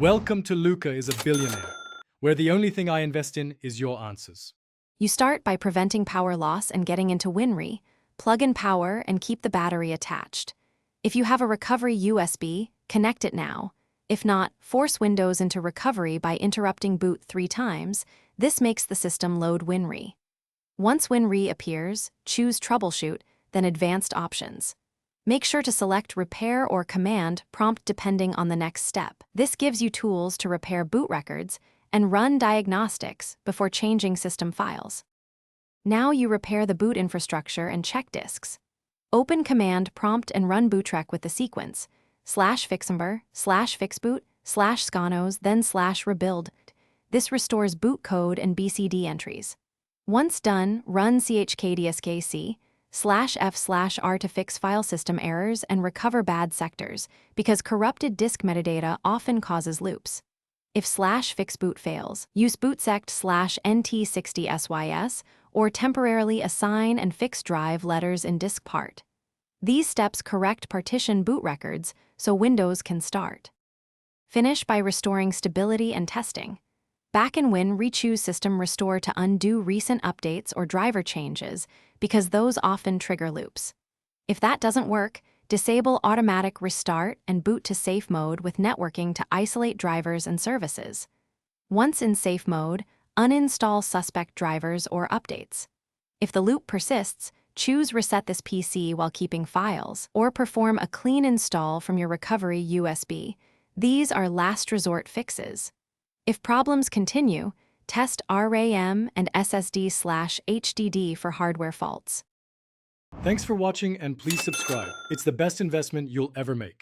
Welcome to Luca is a Billionaire, where the only thing I invest in is your answers. You start by preventing power loss and getting into WinRe. Plug in power and keep the battery attached. If you have a recovery USB, connect it now. If not, force Windows into recovery by interrupting boot 3 times. This makes the system load WinRe. Once WinRe appears, choose Troubleshoot, then Advanced Options. Make sure to select Repair or Command prompt depending on the next step. This gives you tools to repair boot records and run diagnostics before changing system files. Now you repair the boot infrastructure and check disks. Open Command prompt and run bootrec with the sequence /fixember, /fixboot, /scanos, then /rebuild. This restores boot code and BCD entries. Once done, run chkdskc /f/r to fix file system errors and recover bad sectors, because corrupted disk metadata often causes loops. If /fixboot fails, use bootsect /nt60sys or temporarily assign and fix drive letters in disk part. These steps correct partition boot records so Windows can start. Finish by restoring stability and testing. Back in Win, re-choose System Restore to undo recent updates or driver changes, because those often trigger loops. If that doesn't work, disable Automatic Restart and boot to safe mode with networking to isolate drivers and services. Once in safe mode, uninstall suspect drivers or updates. If the loop persists, choose Reset this PC while keeping files, or perform a clean install from your recovery USB. These are last resort fixes. If problems continue, test RAM and SSD/HDD for hardware faults. Thanks for watching and please subscribe. It's the best investment you'll ever make.